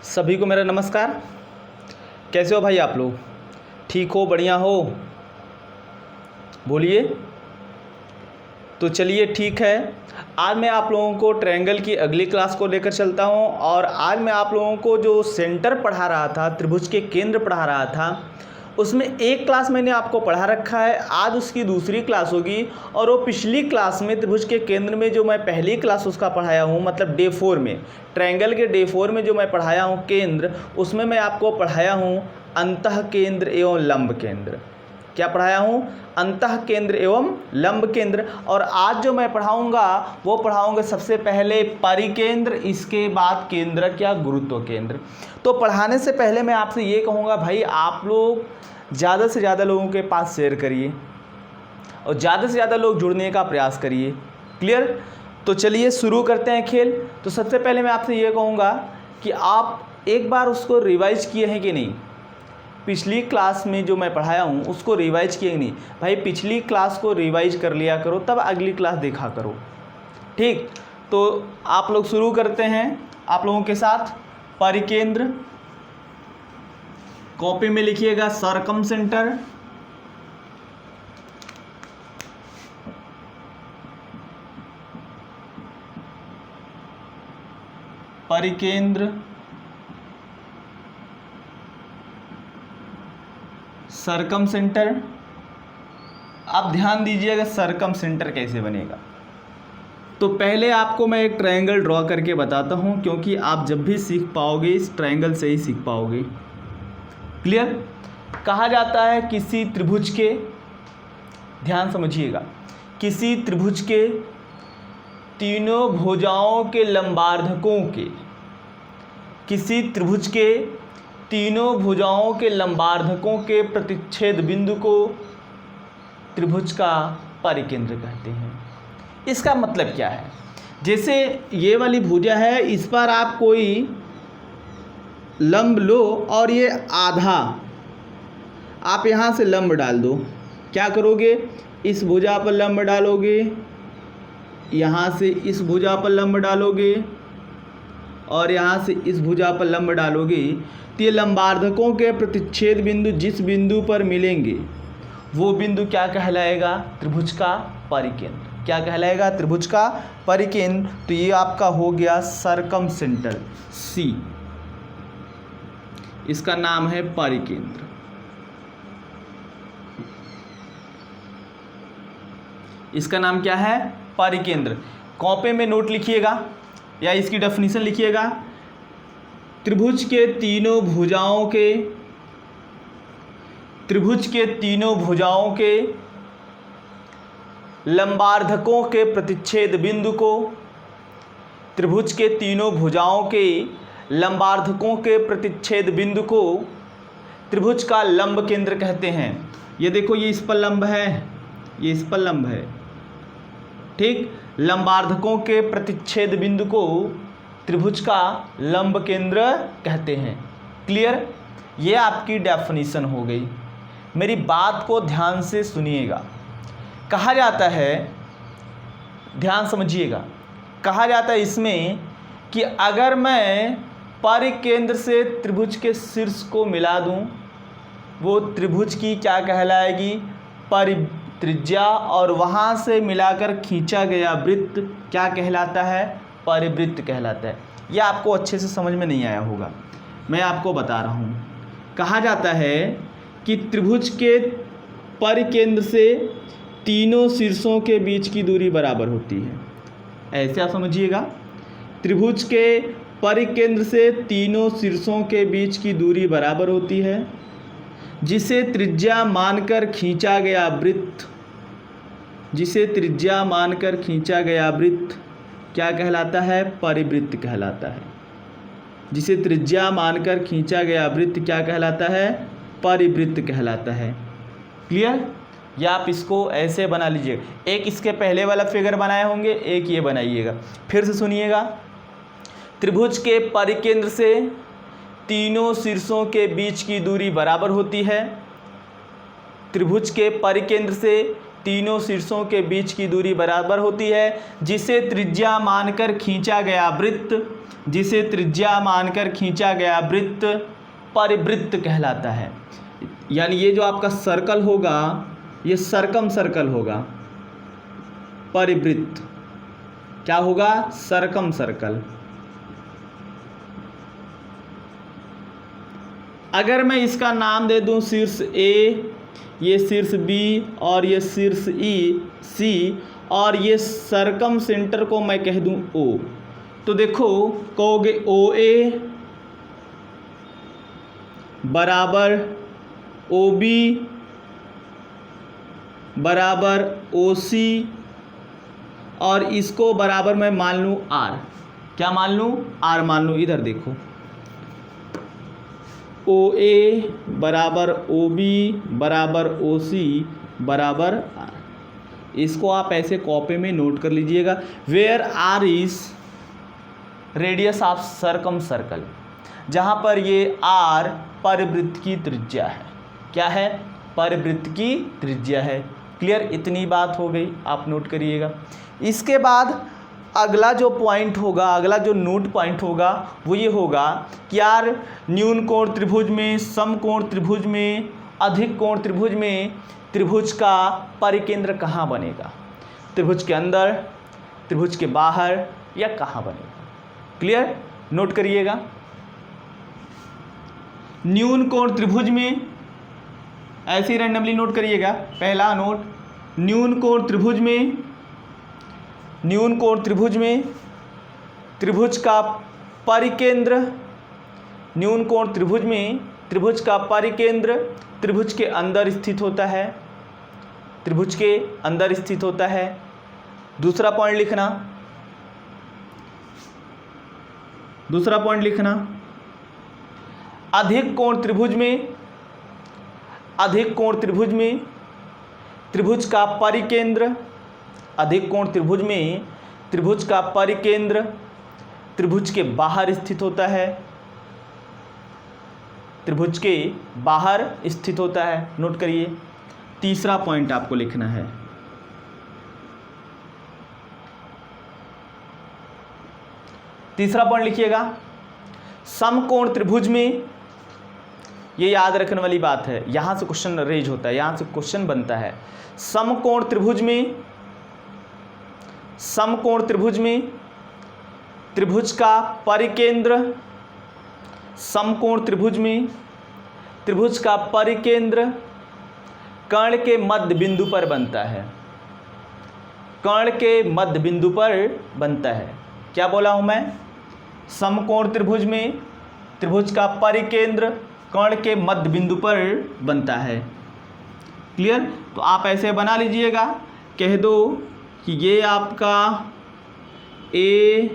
सभी को मेरा नमस्कार। कैसे हो भाई आप लोग? ठीक हो? बढ़िया हो? बोलिए। तो चलिए ठीक है। आज मैं आप लोगों को ट्रायंगल की अगली क्लास को लेकर चलता हूं और आज मैं आप लोगों को जो सेंटर पढ़ा रहा था, त्रिभुज के केंद्र पढ़ा रहा था, उसमें एक क्लास मैंने आपको पढ़ा रखा है। आज उसकी दूसरी क्लास होगी और वो पिछली क्लास में त्रिभुज के केंद्र में जो मैं पहली क्लास उसका पढ़ाया हूँ, मतलब डे 4 में, ट्रायंगल के डे 4 में जो मैं पढ़ाया हूँ केंद्र, उसमें मैं आपको पढ़ाया हूँ अंतः केंद्र एवं लंब केंद्र। क्या पढ़ाया हूँ? अंतः केंद्र एवं लंब केंद्र। और आज जो मैं पढ़ाऊँगा वो पढ़ाऊँगा सबसे पहले परिकेंद्र, इसके बाद केंद्रक या गुरुत्व केंद्र। तो पढ़ाने से पहले मैं आपसे ये कहूँगा भाई, आप लोग ज़्यादा से ज़्यादा लोगों के पास शेयर करिए और ज़्यादा से ज़्यादा लोग जुड़ने का प्रयास करिए। क्लियर? तो चलिए शुरू करते हैं खेल। तो सबसे पहले मैं आपसे ये कहूँगा कि आप एक बार उसको रिवाइज किए हैं कि नहीं? पिछली क्लास में जो मैं पढ़ाया हूँ उसको रिवाइज किए नहीं? भाई पिछली क्लास को रिवाइज कर लिया करो, तब अगली क्लास देखा करो। ठीक? तो आप लोग शुरू करते हैं आप लोगों के साथ। परिकेंद्र, कॉपी में लिखिएगा सरकम सेंटर, परिकेंद्र, सरकम सेंटर। आप ध्यान दीजिएगा सरकम सेंटर कैसे बनेगा। तो पहले आपको मैं एक ट्रायंगल ड्रॉ करके बताता हूं, क्योंकि आप जब भी सीख पाओगे इस ट्रायंगल से ही सीख पाओगे। क्लियर? कहा जाता है किसी त्रिभुज के, ध्यान समझिएगा, किसी त्रिभुज के तीनों भुजाओं के लंबार्धकों के, किसी त्रिभुज के तीनों भुजाओं के लंबार्धकों के प्रतिच्छेद बिंदु को त्रिभुज का परिकेंद्र कहते हैं। इसका मतलब क्या है? जैसे ये वाली भुजा है, इस पर आप कोई लंब लो और ये आधा आप यहाँ से लंब डाल दो। क्या करोगे? इस भुजा पर लंब डालोगे, यहाँ से इस भुजा पर लंब डालोगे और यहाँ से इस भुजा पर लंब डालोगे। तो ये लंबार्धकों के प्रतिच्छेद बिंदु जिस बिंदु पर मिलेंगे वो बिंदु क्या कहलाएगा? त्रिभुज का परिकेंद्र। क्या कहलाएगा? त्रिभुज का परिकेंद्र। तो ये आपका हो गया सरकम सेंटर, सी, इसका नाम है परिकेंद्र। इसका नाम क्या है? परिकेंद्र। कॉपी में नोट लिखिएगा या इसकी डेफिनेशन लिखिएगा। त्रिभुज के तीनों भुजाओं के, त्रिभुज के तीनों भुजाओं के लंबार्धकों के प्रतिच्छेद बिंदु को, त्रिभुज के तीनों भुजाओं के लंबार्धकों के प्रतिच्छेद बिंदु को त्रिभुज का लंब केंद्र कहते हैं। ये देखो, ये इस पर लंब है, ये इस पर लंब है। ठीक? लंबार्धकों के प्रतिच्छेद बिंदु को त्रिभुज का लंब केंद्र कहते हैं। क्लियर? ये आपकी डेफिनेशन हो गई। मेरी बात को ध्यान से सुनिएगा। कहा जाता है, ध्यान समझिएगा, कहा जाता है इसमें कि अगर मैं परिकेंद्र से त्रिभुज के शीर्ष को मिला दूं, वो त्रिभुज की क्या कहलाएगी? परित्रिज्या। और वहाँ से मिलाकर खींचा गया वृत्त क्या कहलाता है? परिवृत्त कहलाता है। यह आपको अच्छे से समझ में नहीं आया होगा, मैं आपको बता रहा हूँ। कहा जाता है कि त्रिभुज के परिकेंद्र से तीनों शीर्षों के बीच की दूरी बराबर होती है। ऐसे आप समझिएगा, त्रिभुज के परिकेंद्र से तीनों शीर्षों के बीच की दूरी बराबर होती है, जिसे त्रिज्या मानकर खींचा गया वृत्त, जिसे त्रिज्या मानकर खींचा गया वृत्त क्या कहलाता है? परिवृत्त कहलाता है। जिसे त्रिज्या मानकर खींचा गया वृत्त क्या कहलाता है? परिवृत्त कहलाता है। क्लियर? या आप इसको ऐसे बना लीजिएगा, एक इसके पहले वाला फिगर बनाए होंगे, एक ये बनाइएगा। फिर से सुनिएगा। त्रिभुज के परिकेंद्र से तीनों शीर्षों के बीच की दूरी बराबर होती है। त्रिभुज के परिकेंद्र से तीनों शीर्षों के बीच की दूरी बराबर होती है, जिसे त्रिज्या मानकर खींचा गया वृत्त, जिसे त्रिज्या मानकर खींचा गया वृत्त परिवृत्त कहलाता है। यानी ये जो आपका सर्कल होगा ये सरकम सर्कल होगा, परिवृत्त क्या होगा, सरकम सर्कल। अगर मैं इसका नाम दे दूं शीर्ष ए, ये शीर्ष बी और ये शीर्ष ई सी, और ये सरकम सेंटर को मैं कह दूं ओ, तो देखो कहोगे ओ ए बराबर ओ बी बराबर ओ सी, और इसको बराबर मैं मान लूँ आर। क्या मान लूँ, आर मान लूँ। इधर देखो ओ ए बराबर ओ बी बराबर ओ सी बराबर आर। इसको आप ऐसे कॉपी में नोट कर लीजिएगा। Where R is radius of circumcircle, जहाँ पर ये आर परिवृत्त की त्रिज्या है। क्या है, परिवृत्त की त्रिज्या है। क्लियर, इतनी बात हो गई, आप नोट करिएगा। इसके बाद अगला जो पॉइंट होगा, अगला जो नोट पॉइंट होगा वो ये होगा कि यार न्यून कोण त्रिभुज में, समकोण त्रिभुज में, अधिक कोण त्रिभुज में त्रिभुज का परिकेंद्र कहाँ बनेगा, त्रिभुज के अंदर, त्रिभुज के बाहर, या कहाँ बनेगा। क्लियर, नोट करिएगा। न्यून कोण त्रिभुज में ऐसे ही रैंडमली नोट करिएगा। पहला नोट, न्यून कोण त्रिभुज में, न्यून कोण त्रिभुज में त्रिभुज का परिकेंद्र, न्यून कोण त्रिभुज में त्रिभुज का परिकेंद्र त्रिभुज के अंदर स्थित होता है, त्रिभुज के अंदर स्थित होता है। दूसरा पॉइंट लिखना, दूसरा पॉइंट लिखना, अधिक कोण त्रिभुज में, अधिक कोण त्रिभुज में त्रिभुज का परिकेंद्र, अधिक कोण त्रिभुज में त्रिभुज का परिकेंद्र त्रिभुज के बाहर स्थित होता है, त्रिभुज के बाहर स्थित होता है। नोट करिए। तीसरा पॉइंट आपको लिखना है, तीसरा पॉइंट लिखिएगा, समकोण त्रिभुज में, ये याद रखने वाली बात है, यहां से क्वेश्चन रेज होता है, यहां से क्वेश्चन बनता है। समकोण त्रिभुज में, समकोण त्रिभुज में त्रिभुज का परिकेंद्र, समकोण त्रिभुज में त्रिभुज का परिकेंद्र कर्ण के मध्य बिंदु पर बनता है, कर्ण के मध्य बिंदु पर बनता है। क्या बोला हूं मैं, समकोण त्रिभुज में त्रिभुज का परिकेंद्र कर्ण के मध्य बिंदु पर बनता है। क्लियर, तो आप ऐसे बना लीजिएगा, कह दो कि ये आपका ए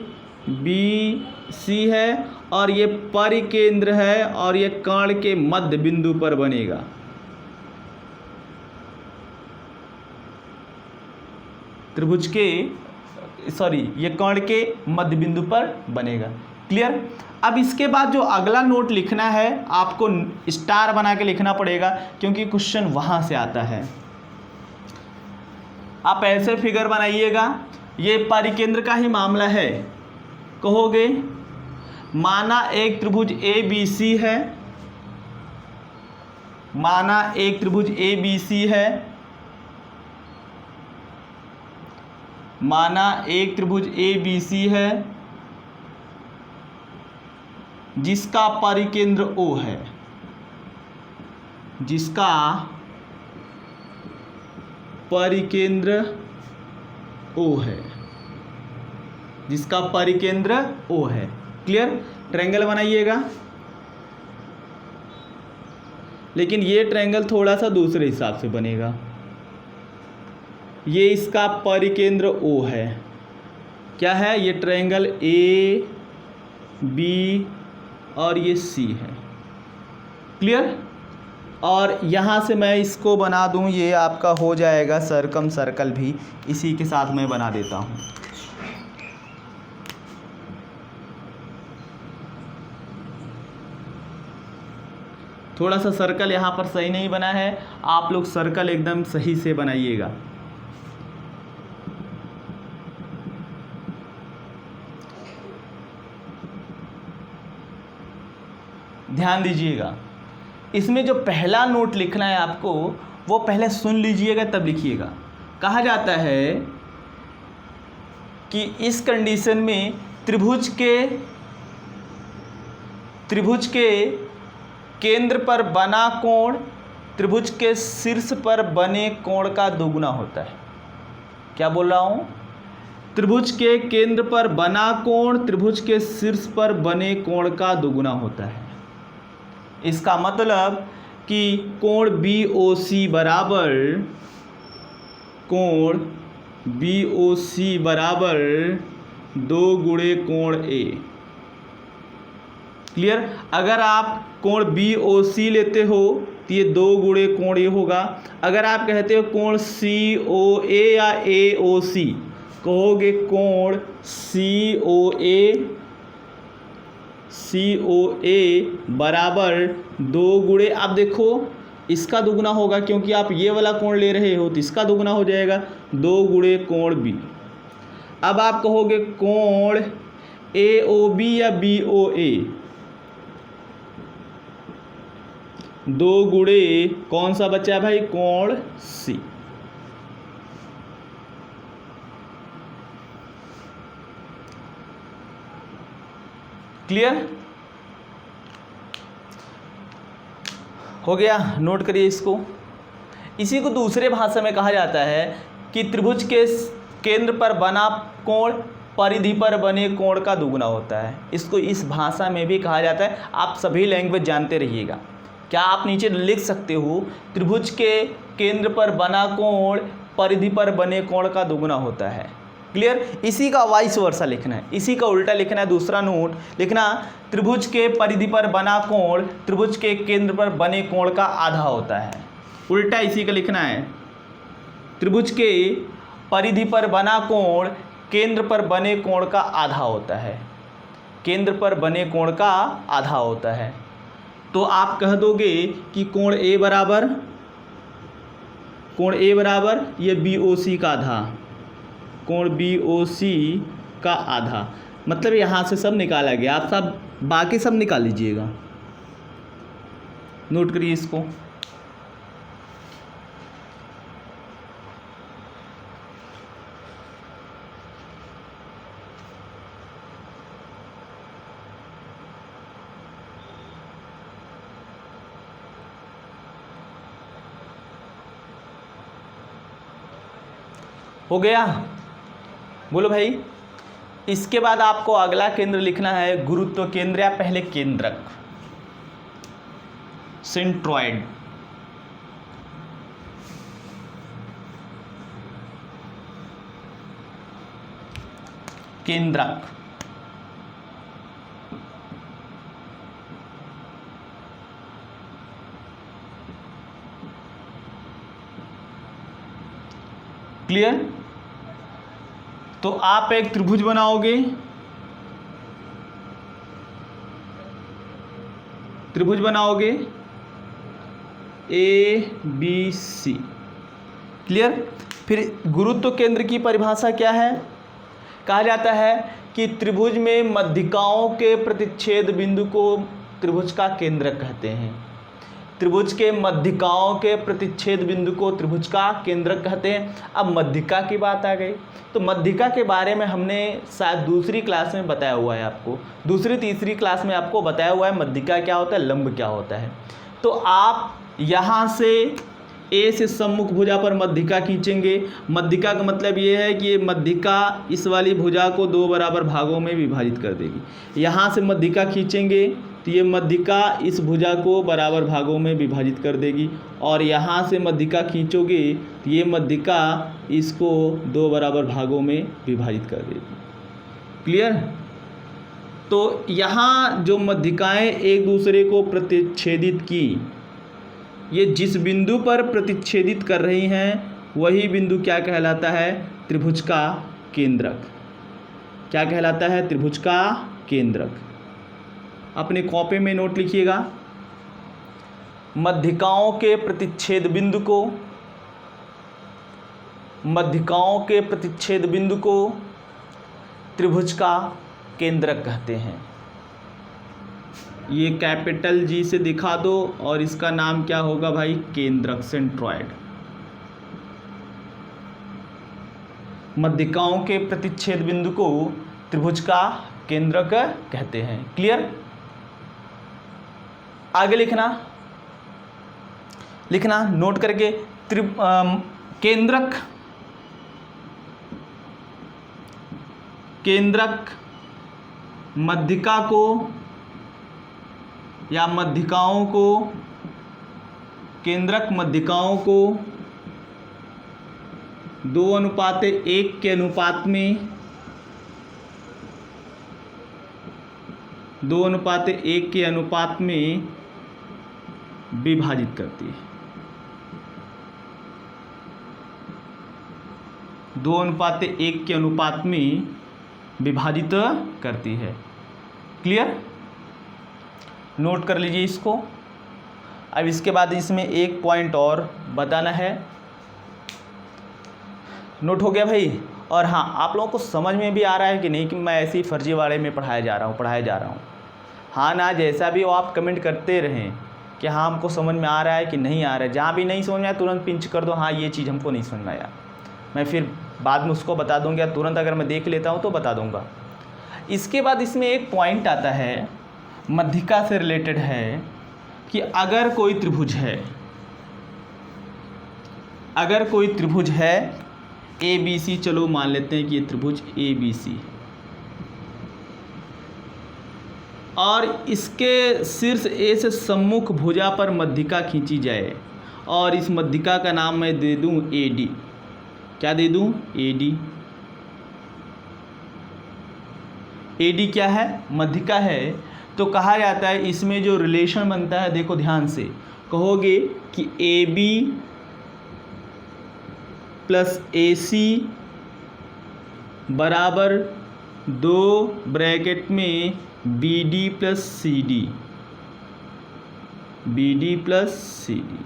बी सी है और ये परिकेंद्र है और ये कर्ण के मध्य बिंदु पर बनेगा। त्रिभुज के ये कर्ण के मध्य बिंदु पर बनेगा। क्लियर। अब इसके बाद जो अगला नोट लिखना है आपको स्टार बना के लिखना पड़ेगा क्योंकि क्वेश्चन वहां से आता है। आप ऐसे फिगर बनाइएगा, ये परिकेंद्र का ही मामला है। कहोगे माना एक त्रिभुज ए बी सी है, माना एक त्रिभुज ए बी सी है, माना एक त्रिभुज ए बी सी है जिसका परिकेंद्र O है, जिसका परिकेंद्र O है, जिसका परिकेंद्र O है। क्लियर। ट्रायंगल बनाइएगा, लेकिन ये ट्रायंगल थोड़ा सा दूसरे हिसाब से बनेगा। ये इसका परिकेंद्र O है। क्या है ये ट्रायंगल A B और ये C है। क्लियर। और यहाँ से मैं इसको बना दूँ, ये आपका हो जाएगा सर्कम सर्कल भी, इसी के साथ मैं बना देता हूँ। थोड़ा सा सर्कल यहाँ पर सही नहीं बना है, आप लोग सर्कल एकदम सही से बनाइएगा। ध्यान दीजिएगा, इसमें जो पहला नोट लिखना है आपको वो पहले सुन लीजिएगा तब लिखिएगा। कहा जाता है कि इस कंडीशन में त्रिभुज के केंद्र पर बना कोण त्रिभुज के शीर्ष पर बने कोण का दोगुना होता है। क्या बोल रहा हूँ? त्रिभुज के केंद्र पर बना कोण त्रिभुज के शीर्ष पर बने कोण का दोगुना होता है। इसका मतलब कि कोण BOC बराबर 2 गुणे कोण A। क्लियर? अगर आप कोण BOC लेते हो तो ये 2 गुणे कोण A होगा। अगर आप कहते हो कोण COA या AOC, कहोगे कोण COA बराबर 2 गुणे, आप देखो इसका दुगुना होगा क्योंकि आप ये वाला कोण ले रहे हो तो इसका दुगुना हो जाएगा 2 गुणे कोण B। अब आप कहोगे कोण AOB या BOA, 2 गुणे कौन सा बचा है भाई? कोण C। क्लियर हो गया? नोट करिए इसको। इसी को दूसरे भाषा में कहा जाता है कि त्रिभुज के केंद्र पर बना कोण परिधि पर बने कोण का दुगुना होता है। इसको इस भाषा में भी कहा जाता है। आप सभी लैंग्वेज जानते रहिएगा। क्या आप नीचे लिख सकते हो? त्रिभुज के केंद्र पर बना कोण परिधि पर बने कोण का दुगुना होता है। क्लियर? इसी का वाइस वर्सा लिखना है, इसी का उल्टा लिखना है। दूसरा नोट लिखना, त्रिभुज के परिधि पर बना कोण त्रिभुज के केंद्र पर बने कोण का आधा होता है। उल्टा इसी का लिखना है, त्रिभुज के परिधि पर बना कोण केंद्र पर बने कोण का आधा होता है। केंद्र पर बने कोण का आधा होता है। तो आप कह दोगे कि कोण A बराबर ये BOC का आधा, कोण BOC का आधा, मतलब यहाँ से सब निकाला गया। आप सब बाकी सब निकाल लीजिएगा। नोट करिए इसको। हो गया? बोलो भाई। इसके बाद आपको अगला केंद्र लिखना है गुरुत्व केंद्र या पहले केंद्रक, सेंट्रॉइड। केंद्रक क्लियर? तो आप एक त्रिभुज बनाओगे, ABC। क्लियर? फिर गुरुत्व केंद्र की परिभाषा क्या है? कहा जाता है कि त्रिभुज में मध्यिकाओं के प्रतिच्छेद बिंदु को त्रिभुज का केंद्रक कहते हैं। त्रिभुज के मध्यिकाओं के प्रतिच्छेद बिंदु को त्रिभुज का केंद्रक कहते हैं। अब मध्यिका की बात आ गई, तो मध्यिका के बारे में हमने शायद दूसरी क्लास में बताया हुआ है आपको, दूसरी तीसरी क्लास में आपको बताया हुआ है मध्यिका क्या होता है, लंब क्या होता है। तो आप यहाँ से ए से सम्मुख भुजा पर मध्यिका खींचेंगे। मध्यिका का मतलब ये है कि ये मध्यिका इस वाली भुजा को 2 बराबर भागों में विभाजित कर देगी। यहाँ से मध्यिका खींचेंगे तो ये मध्यिका इस भुजा को बराबर भागों में विभाजित कर देगी, और यहाँ से मध्यिका खींचोगे तो ये मध्यिका इसको 2 बराबर भागों में विभाजित कर देगी। क्लियर? तो यहाँ जो मध्यिकाएं एक दूसरे को प्रतिच्छेदित की, ये जिस बिंदु पर प्रतिच्छेदित कर रही हैं वही बिंदु क्या कहलाता है? त्रिभुज का केंद्रक। क्या कहलाता है? त्रिभुज का केंद्रक। अपने कॉपी में नोट लिखिएगा, मध्यिकाओं के प्रतिच्छेद बिंदु को त्रिभुज का केंद्रक कहते हैं। ये कैपिटल जी से दिखा दो और इसका नाम क्या होगा भाई, केंद्रक, सेंट्रॉयड। मध्यिकाओं के प्रतिच्छेद बिंदु को त्रिभुज का केंद्रक कहते हैं। क्लियर? आगे लिखना नोट करके, केंद्रक मध्यिका को या मध्यिकाओं को, केंद्रक मध्यिकाओं को 2:1 के अनुपात में 2:1 के अनुपात में विभाजित करती है। 2:1 के अनुपात में विभाजित करती है। क्लियर? नोट कर लीजिए इसको। अब इसके बाद इसमें एक पॉइंट और बताना है। नोट हो गया भाई? और हाँ, आप लोगों को समझ में भी आ रहा है कि नहीं कि मैं ऐसे ही फर्जीवाड़े में पढ़ाया जा रहा हूँ? हाँ ना, जैसा भी हो आप कमेंट करते रहें कि हाँ हमको समझ में आ रहा है कि नहीं आ रहा है। जहाँ भी नहीं समझ में आया तुरंत पिंच कर दो, हाँ ये चीज़ हमको नहीं समझ में आया। मैं फिर बाद में उसको बता दूँगा, तुरंत अगर मैं देख लेता हूँ तो बता दूँगा। इसके बाद इसमें एक पॉइंट आता है, मध्यिका से रिलेटेड है, कि अगर कोई त्रिभुज है ABC, चलो मान लेते हैं कि ये त्रिभुज ABC, और इसके शीर्ष A से सम्मुख भुजा पर मध्यिका खींची जाए और इस मध्यिका का नाम मैं दे दूं AD। क्या दे दूं? AD। AD क्या है? मध्यिका है। तो कहा जाता है इसमें जो रिलेशन बनता है, देखो ध्यान से, कहोगे कि AB प्लस AC बराबर 2 ब्रैकेट में BD plus CD, BD plus CD।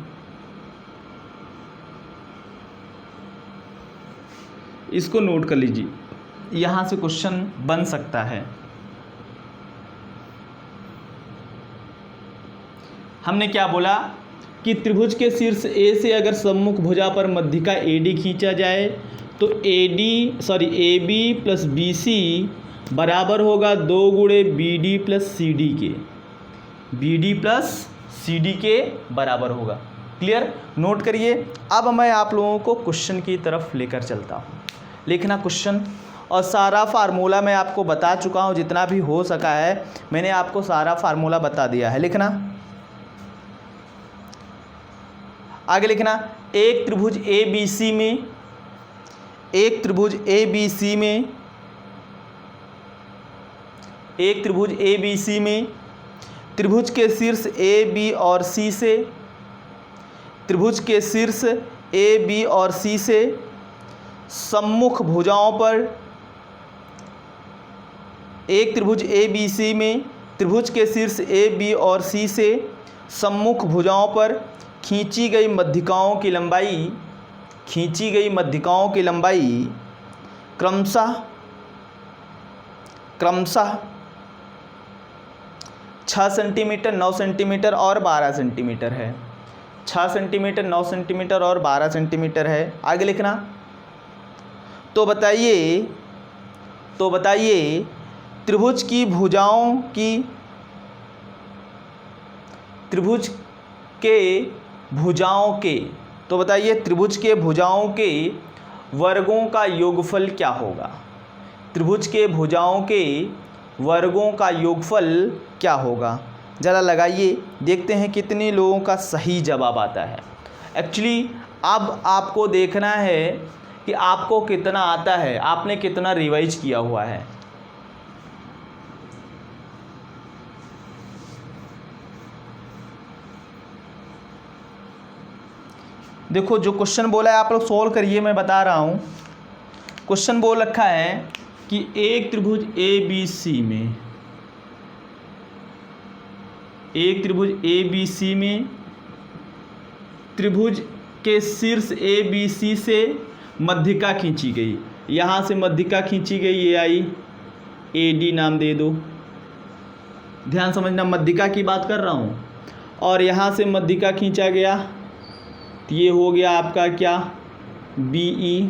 इसको नोट कर लीजिए, यहाँ से क्वेश्चन बन सकता है। हमने क्या बोला कि त्रिभुज के शीर्ष A से अगर सम्मुख भुजा पर मध्यिका AD खींचा जाए तो AB प्लस BC बराबर होगा 2 गुणे BD प्लस CD के, BD प्लस CD के बराबर होगा। क्लियर? नोट करिए। अब मैं आप लोगों को क्वेश्चन की तरफ लेकर चलता हूँ। लिखना क्वेश्चन, और सारा फार्मूला मैं आपको बता चुका हूँ, जितना भी हो सका है मैंने आपको सारा फार्मूला बता दिया है। लिखना, आगे लिखना, एक त्रिभुज ABC में त्रिभुज के शीर्ष A, B और C से, त्रिभुज के शीर्ष A, B और C से सम्मुख भुजाओं पर, एक त्रिभुज ABC में त्रिभुज के शीर्ष A, B और C से सम्मुख भुजाओं पर खींची गई मध्यिकाओं की लंबाई क्रमशः 6 सेंटीमीटर, 9 सेंटीमीटर और 12 सेंटीमीटर है। 6 सेंटीमीटर, 9 सेंटीमीटर और 12 सेंटीमीटर है। आगे लिखना, तो बताइए त्रिभुज के भुजाओं के वर्गों का योगफल क्या होगा? त्रिभुज के भुजाओं के वर्गों का योगफल क्या होगा? ज़रा लगाइए, देखते हैं कितने लोगों का सही जवाब आता है। एक्चुअली अब आपको देखना है कि आपको कितना आता है, आपने कितना रिवाइज किया हुआ है। देखो जो क्वेश्चन बोला है आप लोग सॉल्व करिए, मैं बता रहा हूँ। क्वेश्चन बोल रखा है कि एक त्रिभुज ABC में त्रिभुज के शीर्ष ABC से मध्यिका खींची गई। यहाँ से मध्यिका खींची गई, ये आई AD नाम दे दो। ध्यान समझना, मध्यिका की बात कर रहा हूँ। और यहाँ से मध्यिका खींचा गया, तो ये हो गया आपका क्या, BE।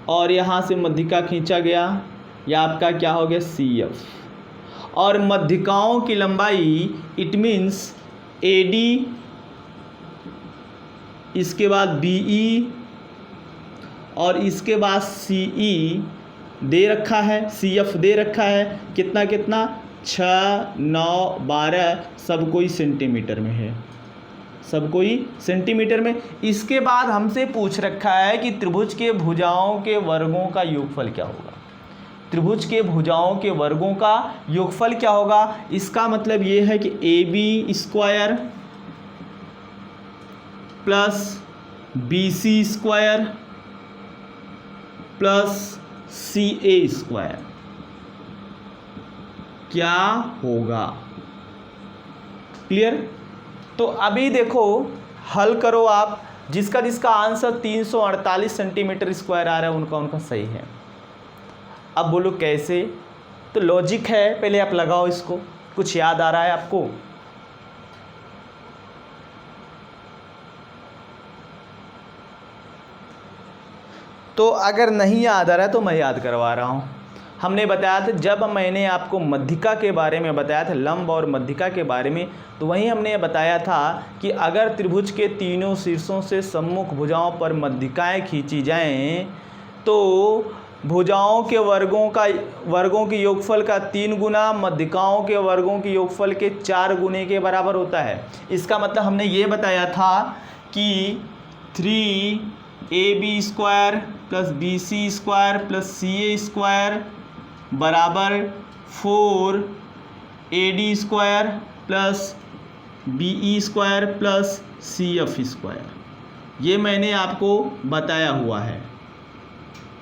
और यहाँ से मध्यिका खींचा गया, यह आपका क्या हो गया, CF। और मध्यिकाओं की लंबाई इट मीन्स AD, इसके बाद BE और इसके बाद CE दे रखा है, CF दे रखा है। कितना कितना, 6, 9, 12, सब कोई सेंटीमीटर में है, सब कोई सेंटीमीटर में। इसके बाद हमसे पूछ रखा है कि त्रिभुज के भुजाओं के वर्गों का योगफल क्या होगा। त्रिभुज के भुजाओं के वर्गों का योगफल क्या होगा। इसका मतलब ये है कि AB square plus BC square plus CA square क्या होगा। क्लियर। तो अभी देखो, हल करो आप, जिसका जिसका आंसर 348 सेंटीमीटर स्क्वायर आ रहा है उनका सही है। अब बोलो कैसे, तो लॉजिक है, पहले आप लगाओ इसको। कुछ याद आ रहा है आपको। तो अगर नहीं याद आ रहा है तो मैं याद करवा रहा हूँ। हमने बताया था, जब मैंने आपको मध्यिका के बारे में बताया था, लंब और मध्यिका के बारे में, तो वहीं हमने बताया था कि अगर त्रिभुज के तीनों शीर्षों से सम्मुख भुजाओं पर मध्यिकाएं खींची जाएं तो भुजाओं के वर्गों की योगफल का 3 गुना मध्यिकाओं के वर्गों की योगफल के 4 गुने के बराबर होता है। इसका मतलब हमने ये बताया था कि 3AB square plus BC square plus CA square बराबर 4AD square plus BE square plus CF square, ये मैंने आपको बताया हुआ है।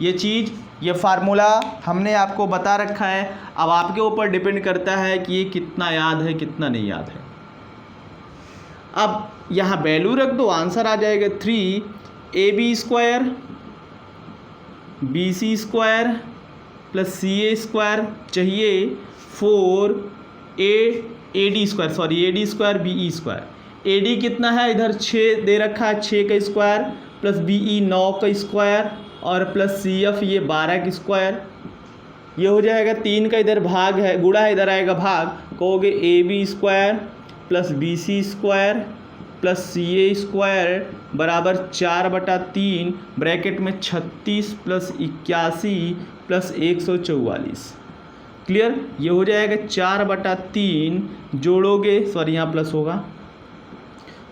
ये चीज़, ये फार्मूला हमने आपको बता रखा है। अब आपके ऊपर डिपेंड करता है कि ये कितना याद है कितना नहीं याद है। अब यहाँ वैल्यू रख दो, आंसर आ जाएगा 3AB square BC square plus CA square चाहिए 4AD square, sorry AD square BE square. AD कितना है, इधर 6 दे रखा है, 6 का स्क्वायर प्लस BE 9 का स्क्वायर और प्लस CF ये 12 का स्क्वायर। ये हो जाएगा 3 का इधर भाग है, गुणा है, इधर आएगा भाग, कहोगे AB square plus BC square plus CA square बराबर 4/3 ब्रैकेट में 36 प्लस 81 प्लस 144। क्लियर। ये हो जाएगा 4/3, जोड़ोगे, सॉरी यहाँ प्लस होगा,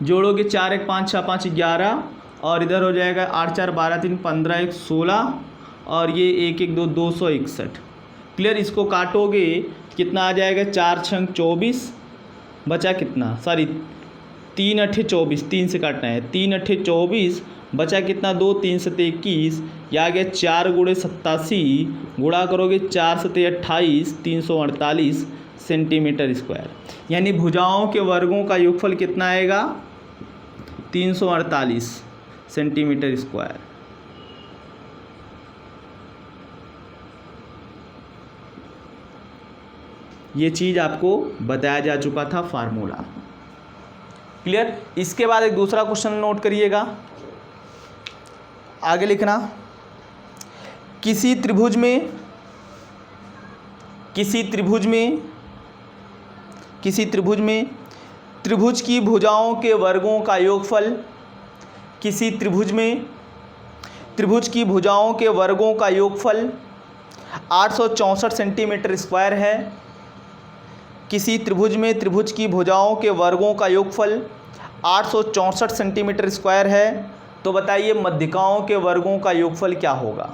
जोड़ोगे 4 1 5 6 5 11 और इधर हो जाएगा 8 4 12 3 15 1 16 और ये 1 1 2 261। क्लियर। इसको काटोगे कितना आ जाएगा, 4 6 24, बचा कितना, सॉरी 3 8 24, 3 से काटना है, 3 8 24, बचा कितना 2 3 7 21, यह आ गया 4 गुणे 87, गुणा करोगे 4 7 28 348 सेंटीमीटर स्क्वायर। यानी भुजाओं के वर्गों का योगफल कितना आएगा, 348 सेंटीमीटर स्क्वायर। ये चीज़ आपको बताया जा चुका था, फार्मूला। क्लियर। इसके बाद एक दूसरा क्वेश्चन नोट करिएगा, आगे लिखना। किसी त्रिभुज में त्रिभुज की भुजाओं के वर्गों का योगफल, किसी त्रिभुज की भुजाओं के वर्गों का योगफल 864 सेंटीमीटर स्क्वायर है। किसी त्रिभुज में त्रिभुज की भुजाओं के वर्गों का योगफल 864 सेंटीमीटर स्क्वायर है। तो बताइए मध्यिकाओं के वर्गों का योगफल क्या होगा।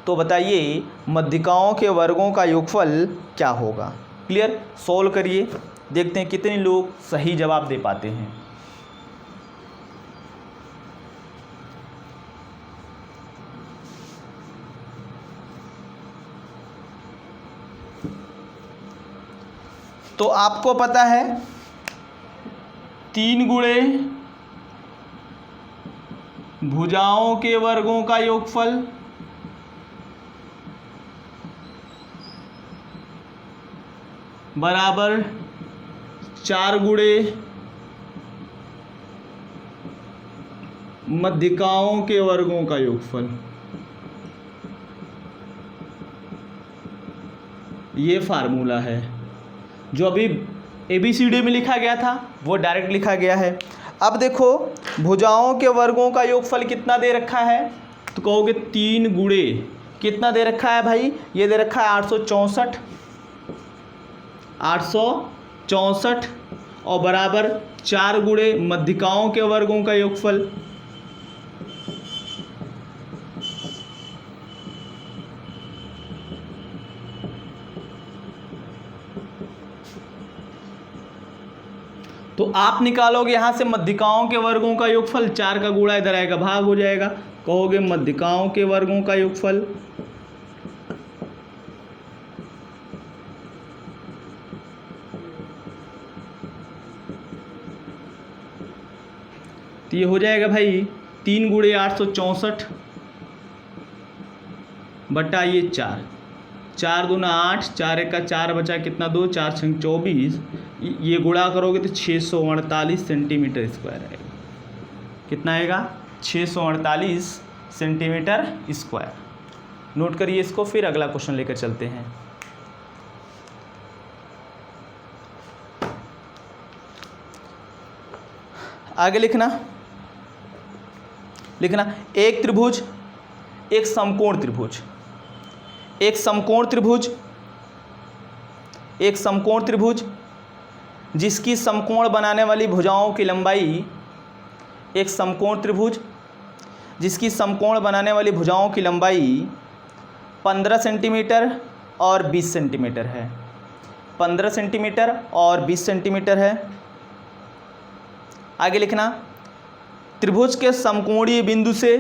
तो बताइए मध्यिकाओं के वर्गों का योगफल क्या होगा। क्लियर। सॉल्व करिए, देखते हैं कितने लोग सही जवाब दे पाते हैं। तो आपको पता है 3 गुणे भुजाओं के वर्गों का योगफल बराबर 4 गुणे मध्यिकाओं के वर्गों का योगफल। ये फार्मूला है जो अभी ABCD में लिखा गया था वो डायरेक्ट लिखा गया है। अब देखो भुजाओं के वर्गों का योगफल कितना दे रखा है, तो कहोगे 3 गुणे कितना दे रखा है भाई, ये दे रखा है 864 और बराबर 4 गुणे मध्यिकाओं के वर्गों का योगफल। तो आप निकालोगे यहाँ से मध्यिकाओं के वर्गों का योगफल, 4 का गुणा इधर आएगा भाग हो जाएगा, कहोगे मध्यिकाओं के वर्गों का योगफल। तो ये हो जाएगा भाई 3 गुणे 864 बटा ये 4, 4 दूना 8, 4 एक का 4 बचा कितना 2, 4 छंग 24, ये गुणा करोगे तो 648 सेंटीमीटर स्क्वायर आएगा। कितना आएगा 648 सेंटीमीटर स्क्वायर। नोट करिए इसको, फिर अगला क्वेश्चन लेकर चलते हैं। आगे लिखना एक त्रिभुज, एक समकोण त्रिभुज, एक समकोण त्रिभुज जिसकी समकोण बनाने वाली भुजाओं की लंबाई, एक समकोण त्रिभुज जिसकी समकोण बनाने वाली भुजाओं की लंबाई 15 सेंटीमीटर और 20 सेंटीमीटर है, 15 सेंटीमीटर और 20 सेंटीमीटर है। आगे लिखना त्रिभुज के समकोणीय बिंदु से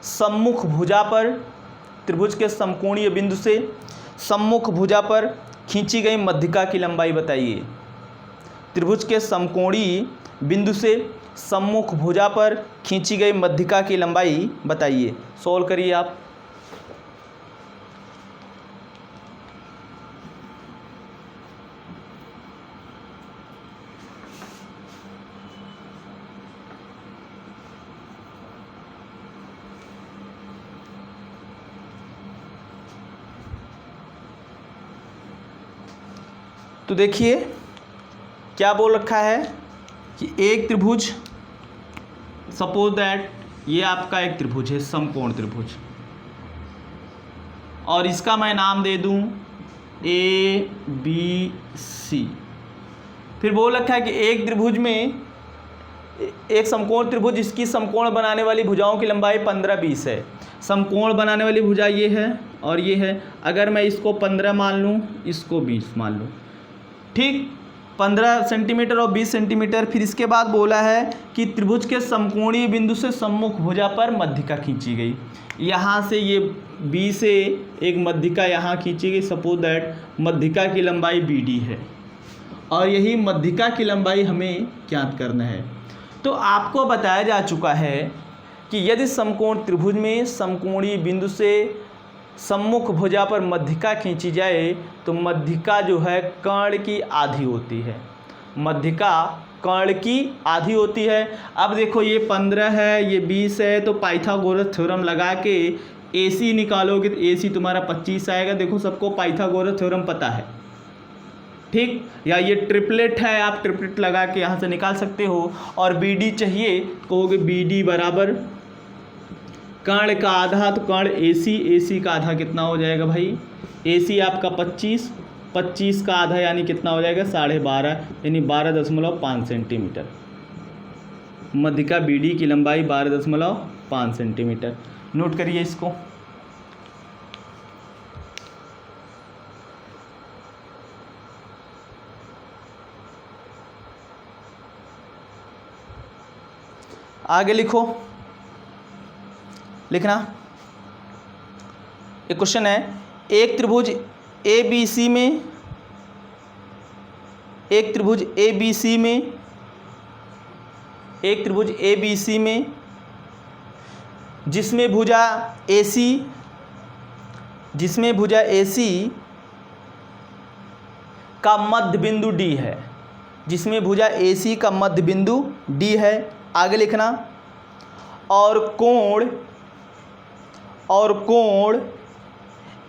सम्मुख भुजा पर, त्रिभुज के समकोणीय बिंदु से सम्मुख भुजा पर खींची गई मध्यिका की लंबाई बताइए। त्रिभुज के समकोणीय बिंदु से सम्मुख भुजा पर खींची गई मध्यिका की लंबाई बताइए। सॉल्व करिए आप। तो देखिए क्या बोल रखा है कि एक त्रिभुज, सपोज दैट ये आपका एक त्रिभुज है समकोण त्रिभुज, और इसका मैं नाम दे दूं ABC। फिर बोल रखा है कि एक त्रिभुज में, एक समकोण त्रिभुज जिसकी समकोण बनाने वाली भुजाओं की लंबाई 15-20 है। समकोण बनाने वाली भुजा ये है और ये है। अगर मैं इसको 15 मान लूँ, इसको 20 मान लूँ, ठीक, 15 सेंटीमीटर और 20 सेंटीमीटर। फिर इसके बाद बोला है कि त्रिभुज के समकोणीय बिंदु से सम्मुख भुजा पर मध्यिका खींची गई। यहाँ से ये B से एक मध्यिका यहाँ खींची गई, सपोज दैट मध्यिका की लंबाई BD है और यही मध्यिका की लंबाई हमें ज्ञात करना है। तो आपको बताया जा चुका है कि यदि समकोण त्रिभुज में समकोणीय बिंदु से सम्मुख भुजा पर मध्यिका खींची जाए तो मध्यिका जो है कर्ण की आधी होती है, मध्यिका कर्ण की आधी होती है। अब देखो ये 15 है, ये 20 है, तो पाइथागोरस थ्योरम लगा के AC निकालोगे तो AC तुम्हारा 25 आएगा। देखो सबको पाइथागोरस थ्योरम पता है, ठीक, या ये ट्रिपलेट है, आप ट्रिपलेट लगा के यहाँ से निकाल सकते हो। और BD चाहिए, कहोगे BD बराबर कर्ण का आधा, तो कर्ण AC का आधा कितना हो जाएगा भाई, AC आपका 25 का आधा यानी कितना हो जाएगा 12.5, यानी 12.5 सेंटीमीटर। मध्यिका BD की लंबाई 12.5 सेंटीमीटर। नोट करिए इसको। आगे लिखना एक क्वेश्चन है, एक त्रिभुज ABC में जिसमें भुजा AC जिसमें भुजा AC का मध्य बिंदु D है, जिसमें भुजा AC का मध्य बिंदु D है। आगे लिखना, और कोण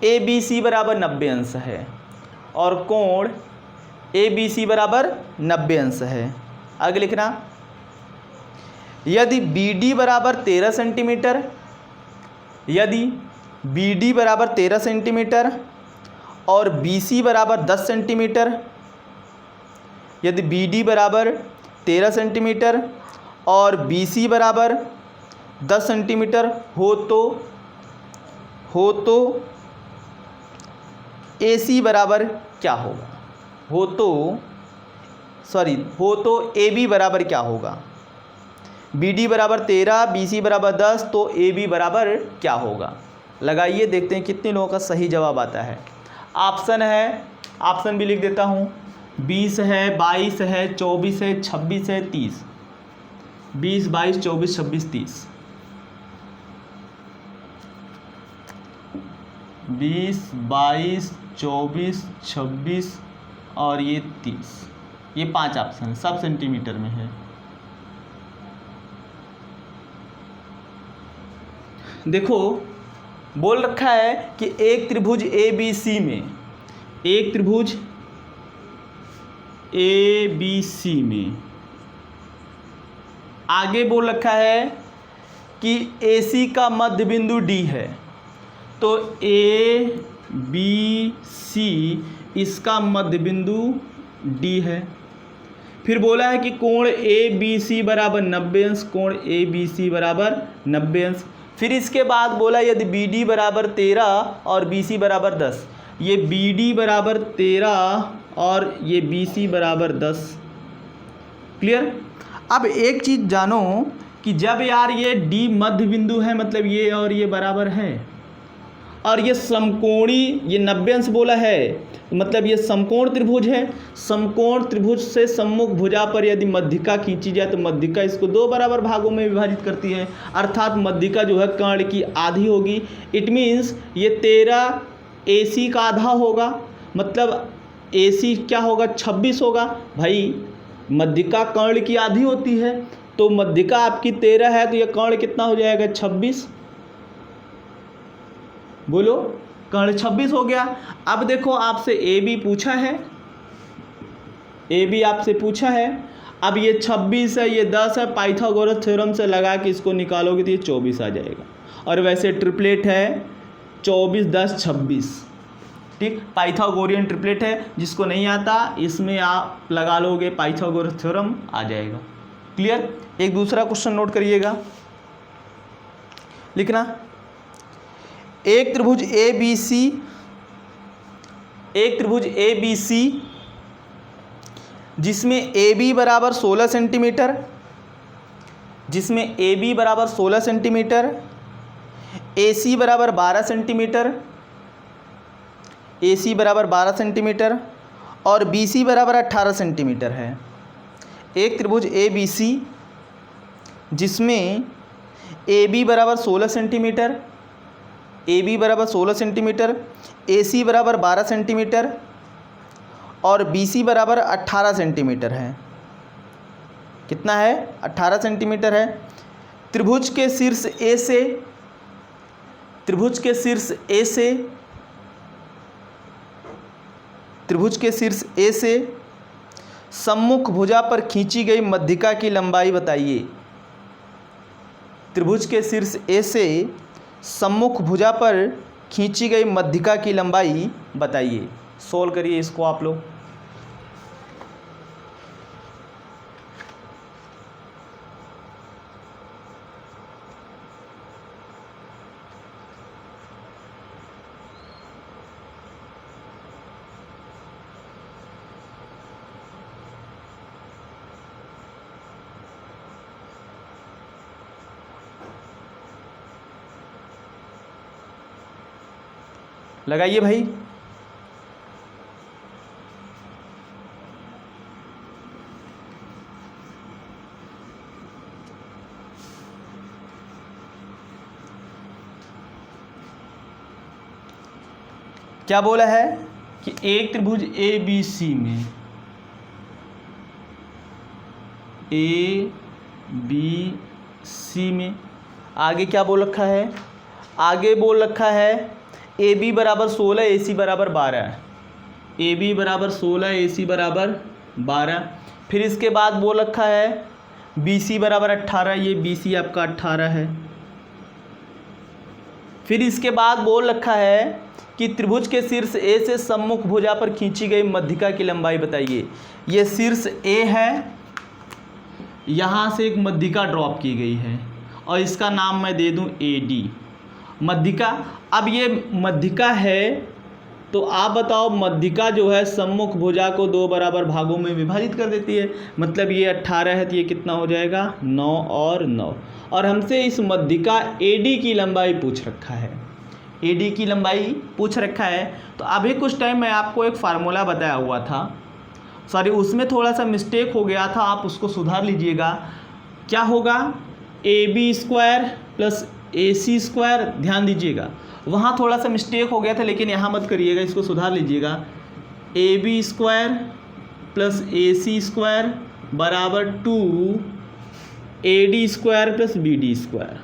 ABC बराबर 90 अंश है, और कोण ABC बराबर 90 अंश है। आगे लिखना, यदि BD बराबर 13 सेंटीमीटर, यदि BD बराबर 13 सेंटीमीटर और BC बराबर 10 सेंटीमीटर, यदि BD बराबर 13 सेंटीमीटर और BC बराबर 10 सेंटीमीटर हो तो AC बराबर क्या होगा? हो तो AB बराबर क्या होगा? BD बराबर 13, BC बराबर 10, तो AB बराबर क्या होगा? लगाइए, देखते हैं कितने लोगों का सही जवाब आता है। ऑप्शन है, ऑप्शन भी लिख देता हूँ, 20 है, 22 है, 24 है, 26 है, 30। 20, 22, 24, 26, 30। 20, 22, 24, 26 और ये 30। ये 5 ऑप्शन सब सेंटीमीटर में है। देखो, बोल रखा है कि एक त्रिभुज ABC में, एक त्रिभुज ABC में आगे बोल रखा है कि AC का मध्य बिंदु D है, तो ABC इसका मध्य बिंदु D है। फिर बोला है कि कोण ABC बराबर 90 अंश, कोण ABC बराबर 90 अंश। फिर इसके बाद बोला यदि BD बराबर 13 और BC बराबर 10, ये BD बराबर 13 और ये BC बराबर 10। क्लियर? अब एक चीज़ जानो कि जब यार ये D मध्य बिंदु है, मतलब ये और ये बराबर है, और ये समकोणी, ये 90 अंश बोला है, मतलब ये समकोण त्रिभुज है। समकोण त्रिभुज से सम्मुख भुजा पर यदि मध्यिका खींची जाए तो मध्यिका इसको 2 बराबर भागों में विभाजित करती है, अर्थात मध्यिका जो है कर्ण की आधी होगी। इट मीन्स ये 13 AC का आधा होगा, मतलब AC क्या होगा? 26 होगा। भाई मध्यिका कर्ण की आधी होती है, तो मध्यिका आपकी 13 है, तो ये कर्ण कितना हो जाएगा? 26। बोलो, कर्ण 26 हो गया। अब देखो, आपसे AB पूछा है, AB आपसे पूछा है। अब ये 26 है, ये 10 है, पाइथागोरस थ्योरम से लगा के इसको निकालोगे तो ये 24 आ जाएगा। और वैसे ट्रिपलेट है 24, 10, 26। ठीक, पाइथागोरियन ट्रिपलेट है। जिसको नहीं आता इसमें आप लगा लोगे पाइथागोरस थ्योरम, आ जाएगा। क्लियर? एक दूसरा क्वेश्चन नोट करिएगा, लिखना, एक त्रिभुज ABC जिसमें AB बराबर 16 सेंटीमीटर, जिसमें AB बराबर 16 सेंटीमीटर, AC बराबर 12 सेंटीमीटर, AC बराबर 12 सेंटीमीटर और BC बराबर 18 सेंटीमीटर है। एक त्रिभुज ABC जिसमें AB बराबर 16 सेंटीमीटर, AB बराबर 16 सेंटीमीटर, AC बराबर 12 सेंटीमीटर और BC बराबर 18 सेंटीमीटर है। कितना है? 18 सेंटीमीटर है। त्रिभुज के शीर्ष A से, त्रिभुज के शीर्ष A से, त्रिभुज के शीर्ष A से सम्मुख भुजा पर खींची गई मध्यिका की लंबाई बताइए। त्रिभुज के शीर्ष A से सम्मुख भुजा पर खींची गई मध्यिका की लंबाई बताइए। सोल्व करिए इसको आप लोग। लगाइए भाई। क्या बोला है कि एक त्रिभुज ए बी सी में, ए बी सी में आगे क्या बोल रखा है, आगे बोल रखा है ए बी बराबर 16 ए सी बराबर 12, ए बी बराबर 16 ए सी बराबर 12। फिर इसके बाद बोल रखा है बी सी बराबर 18, ये बी सी आपका 18 है। फिर इसके बाद बोल रखा है कि त्रिभुज के शीर्ष ए से सम्मुख भुजा पर खींची गई मध्यिका की लंबाई बताइए। ये शीर्ष ए है, यहाँ से एक मध्यिका ड्रॉप की गई है और इसका नाम मैं दे दूँ ए डी मध्यिका। अब ये मध्यिका है तो आप बताओ, मध्यिका जो है सम्मुख भुजा को 2 बराबर भागों में विभाजित कर देती है। मतलब ये 18 है तो ये कितना हो जाएगा 9 और 9। और हमसे इस मध्यिका AD की लंबाई पूछ रखा है, AD की लंबाई पूछ रखा है। तो अभी कुछ टाइम मैं आपको एक फार्मूला बताया हुआ था, सॉरी उसमें थोड़ा सा मिस्टेक हो गया था, आप उसको सुधार लीजिएगा। क्या होगा, AB square plus AC square, ध्यान दीजिएगा वहाँ थोड़ा सा मिस्टेक हो गया था, लेकिन यहाँ मत करिएगा, इसको सुधार लीजिएगा। AB square plus AC square बराबर 2 AD square plus BD square,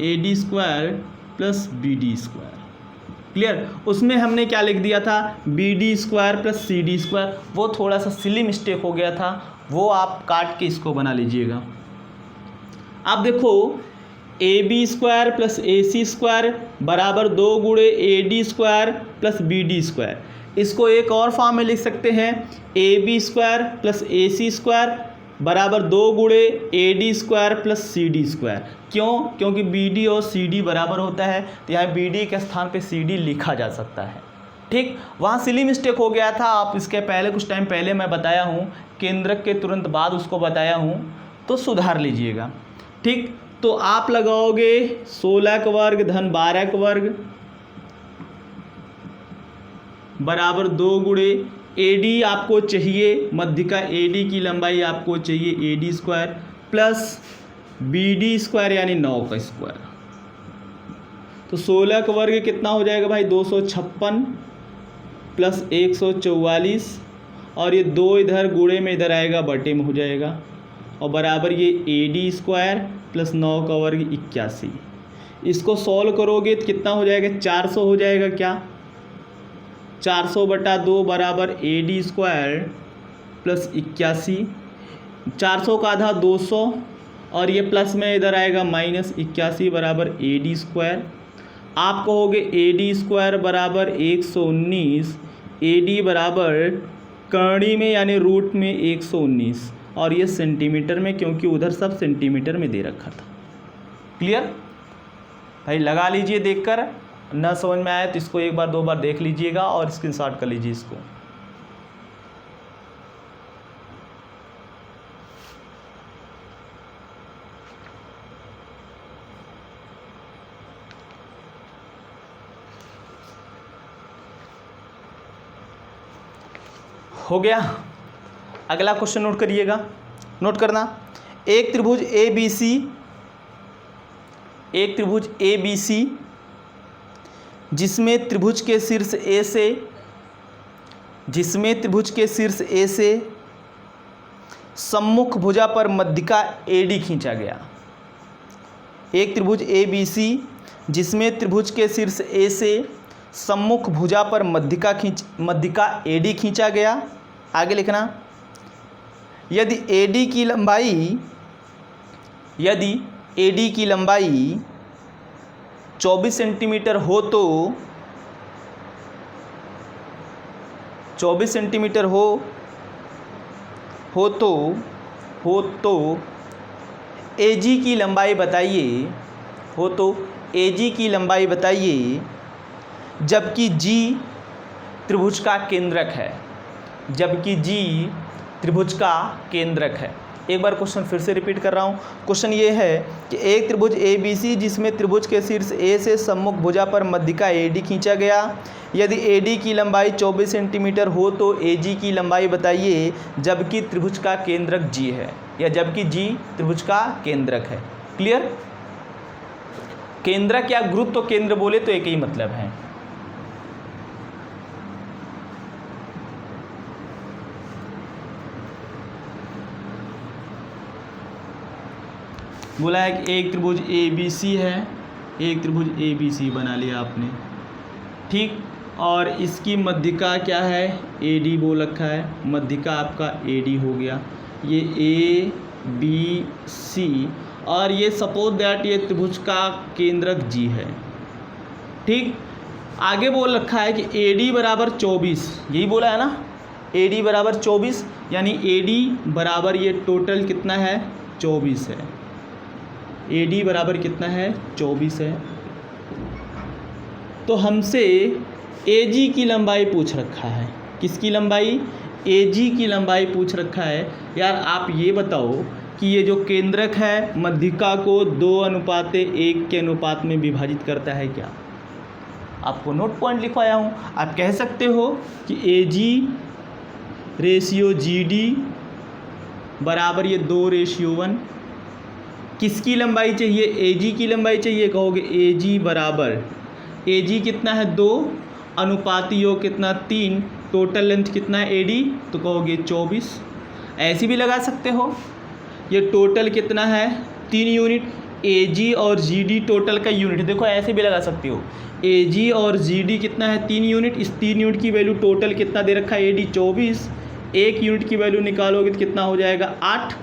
AD square plus BD square. Clear. उसमें हमने क्या लिख दिया था, BD square plus CD square, वो थोड़ा सा सिली मिस्टेक हो गया था, वो आप काट के इसको बना लीजिएगा। अब देखो AB square plus AC square बराबर 2 गुणे AD square plus BD square. इसको एक और फॉर्म में लिख सकते हैं, AB square plus AC square बराबर 2 गुणे AD square plus CD square. क्यों? क्योंकि BD और CD बराबर होता है, तो यहाँ BD के स्थान पे CD लिखा जा सकता है। ठीक, वहाँ सिली मिस्टेक हो गया था, आप इसके पहले कुछ टाइम पहले मैं बताया हूँ, केंद्रक के तुरंत बाद उसको बताया हूँ, तो सुधार लीजिएगा। ठीक, तो आप लगाओगे 16 का वर्ग धन 12 का वर्ग बराबर 2 गुणे AD आपको चाहिए, मध्यिका AD की लंबाई आपको चाहिए AD square plus BD square यानी 9 का स्क्वायर। तो 16 का वर्ग कितना हो जाएगा भाई, 256 प्लस 144, और ये 2 इधर गुणे में इधर आएगा, बटे में हो जाएगा, और बराबर ये AD स्क्वायर प्लस 9 का वर्ग 81। इसको सॉल्व करोगे तो कितना हो जाएगा, 400 हो जाएगा। क्या, 400 बटा 2 बराबर AD स्क्वायर प्लस 81, 400 का आधा 200, और ये प्लस में इधर आएगा माइनस 81 बराबर AD स्क्वायर। आप कहोगे AD स्क्वायर बराबर 119, AD बराबर कर्ण में यानी रूट में 119, और ये सेंटीमीटर में, क्योंकि उधर सब सेंटीमीटर में दे रखा था। क्लियर भाई, लगा लीजिए देखकर, न समझ में आए तो इसको एक बार 2 बार देख लीजिएगा और स्क्रीनशॉट कर लीजिए इसको। हो गया। अगला क्वेश्चन नोट करिएगा, नोट करना। एक त्रिभुज ABC जिसमें त्रिभुज के शीर्ष A से सम्मुख भुजा पर मध्यिका AD खींचा गया। एक त्रिभुज ABC जिसमें त्रिभुज के शीर्ष A से सम्मुख भुजा पर मध्यिका AD खींचा गया। आगे लिखना, यदि AD की लंबाई 24 सेंटीमीटर हो तो 24 सेंटीमीटर हो तो AG की लंबाई बताइए, AG की लंबाई बताइए, जबकि G त्रिभुज का केंद्रक है, त्रिभुज का केंद्रक है। एक बार क्वेश्चन फिर से रिपीट कर रहा हूँ। क्वेश्चन ये है कि एक त्रिभुज ABC जिसमें त्रिभुज के शीर्ष A से सम्मुख भुजा पर मध्यिका AD खींचा गया। यदि AD की लंबाई 24 सेंटीमीटर हो तो AG की लंबाई बताइए, जबकि त्रिभुज का केंद्रक G है, या जबकि G त्रिभुज का केंद्रक है। क्लियर। केंद्रक या गुरुत्व केंद्र बोले तो एक ही मतलब है। बोला है कि एक त्रिभुज ABC है, एक त्रिभुज ABC बना लिया आपने, ठीक। और इसकी मध्यिका क्या है, AD बोल रखा है, मध्यिका आपका AD हो गया, ये ABC, और ये सपोज दैट ये त्रिभुज का केंद्रक G है, ठीक। आगे बोल रखा है कि AD बराबर 24, यही बोला है ना, AD बराबर 24, यानी AD बराबर ये टोटल कितना है 24 है, AD बराबर कितना है 24 है। तो हमसे AG की लंबाई पूछ रखा है, किसकी लंबाई, AG की लंबाई पूछ रखा है। यार आप ये बताओ कि ये जो केंद्रक है मध्यिका को 2:1 के अनुपात में विभाजित करता है क्या। आपको नोट पॉइंट लिखवाया हूँ, आप कह सकते हो कि AG रेशियो GD बराबर ये 2:1। किसकी लंबाई चाहिए, AG की लंबाई चाहिए, कहोगे AG बराबर, AG कितना है 2, अनुपाती योग कितना 3, टोटल लेंथ कितना है AD, तो कहोगे 24। ऐसे भी लगा सकते हो, ये टोटल कितना है 3 यूनिट, AG और GD टोटल का यूनिट, देखो ऐसे भी लगा सकते हो, AG और GD कितना है 3 यूनिट, इस 3 यूनिट की वैल्यू टोटल कितना दे रखा है AD 24, 1 यूनिट की वैल्यू निकालोगे तो कितना हो जाएगा 8।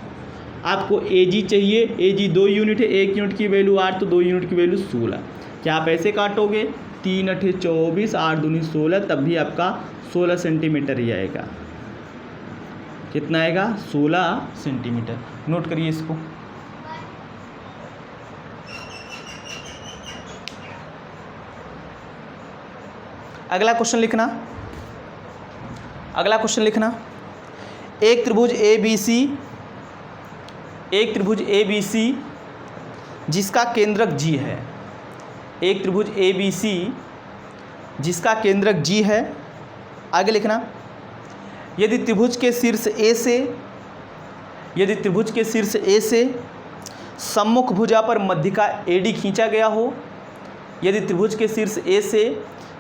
आपको AG चाहिए, AG 2 यूनिट है, 1 यूनिट की वैल्यू 8, तो 2 यूनिट की वैल्यू 16। क्या आप ऐसे काटोगे, 3 8 24, 8 दूनी 16, तब भी आपका 16 सेंटीमीटर ही आएगा। कितना आएगा 16 सेंटीमीटर। नोट करिए इसको। अगला क्वेश्चन लिखना, अगला क्वेश्चन लिखना, एक त्रिभुज ABC जिसका केंद्रक G है, एक त्रिभुज ABC जिसका केंद्रक G है। आगे लिखना, यदि त्रिभुज के शीर्ष A से सम्मुख भुजा पर मध्यिका AD खींचा गया हो, यदि त्रिभुज के शीर्ष A से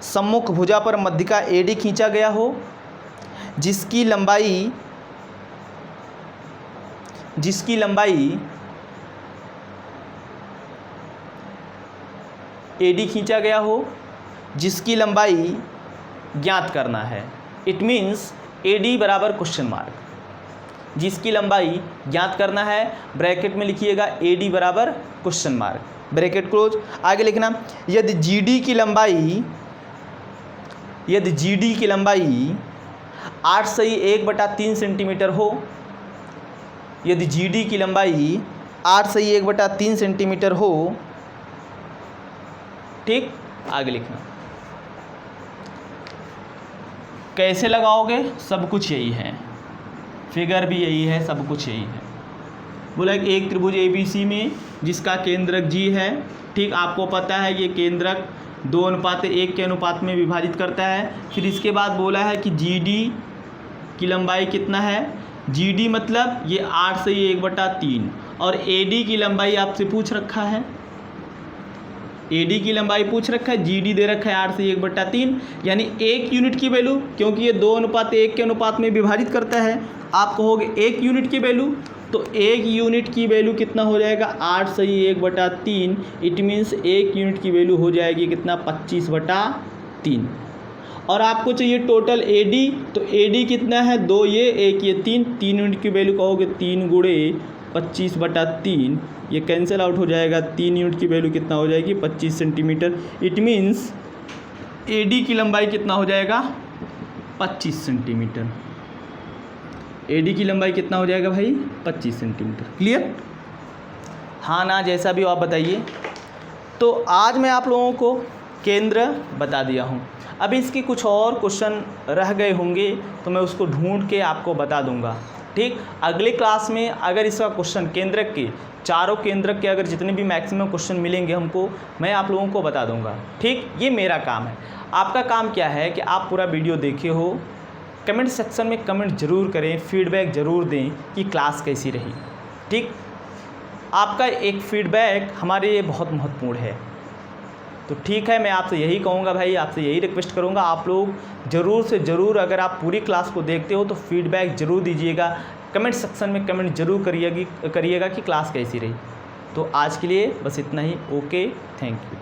सम्मुख भुजा पर मध्यिका AD खींचा गया हो, जिसकी लंबाई AD खींचा गया हो, जिसकी लंबाई ज्ञात करना है। इट मीन्स AD बराबर क्वेश्चन मार्क, जिसकी लंबाई ज्ञात करना है, ब्रैकेट में लिखिएगा AD बराबर क्वेश्चन मार्क, ब्रैकेट क्लोज। आगे लिखना, यदि GD की लंबाई 8/1/3 सेंटीमीटर हो, यदि GD की लंबाई 8/1/3 सेंटीमीटर हो, ठीक। आगे लिखना, कैसे लगाओगे, सब कुछ यही है, फिगर भी यही है, सब कुछ यही है। बोला कि एक त्रिभुज ABC में जिसका केंद्रक G है, ठीक। आपको पता है ये केंद्रक 2:1 के अनुपात में विभाजित करता है। फिर इसके बाद बोला है कि GD की लंबाई कितना है, GD मतलब ये 8/1/3, और AD की लंबाई आपसे पूछ रखा है, AD की लंबाई पूछ रखा है, GD दे रखा है 8/1/3, यानी 1 यूनिट की वैल्यू, क्योंकि ये 2:1 के अनुपात में विभाजित करता है, आप कहोगे 1 यूनिट की वैल्यू, तो 1 यूनिट की वैल्यू कितना हो जाएगा 8/1/3। इट मीन्स 1 यूनिट की वैल्यू हो जाएगी कितना 25/3। और आपको चाहिए टोटल AD, तो AD कितना है 2, ये 1 ये 3 यूनिट की वैल्यू कहोगे 3 गुणे 25/3, ये कैंसिल आउट हो जाएगा, 3 यूनिट की वैल्यू कितना हो जाएगी 25 सेंटीमीटर। इट मीन्स AD की लंबाई कितना हो जाएगा 25 सेंटीमीटर। AD की लंबाई कितना हो जाएगा भाई 25 सेंटीमीटर। क्लियर, हाँ ना, जैसा भी हो आप बताइए। तो आज मैं आप लोगों को केंद्र बता दिया हूँ, अभी इसके कुछ और क्वेश्चन रह गए होंगे तो मैं उसको ढूंढ के आपको बता दूंगा, ठीक। अगले क्लास में अगर इसका क्वेश्चन केंद्रक के, चारों केंद्रक के अगर जितने भी मैक्सिमम क्वेश्चन मिलेंगे हमको, मैं आप लोगों को बता दूंगा, ठीक। ये मेरा काम है। आपका काम क्या है कि आप पूरा वीडियो देखे हो, कमेंट सेक्शन में कमेंट ज़रूर करें, फीडबैक ज़रूर दें कि क्लास कैसी रही, ठीक। आपका एक फीडबैक हमारे लिए बहुत महत्वपूर्ण है, तो ठीक है, मैं आपसे यही कहूँगा भाई, आपसे यही रिक्वेस्ट करूँगा, आप लोग ज़रूर से ज़रूर अगर आप पूरी क्लास को देखते हो तो फीडबैक ज़रूर दीजिएगा, कमेंट सेक्शन में कमेंट ज़रूर करिएगा कि क्लास कैसी रही। तो आज के लिए बस इतना ही। Okay, thank you.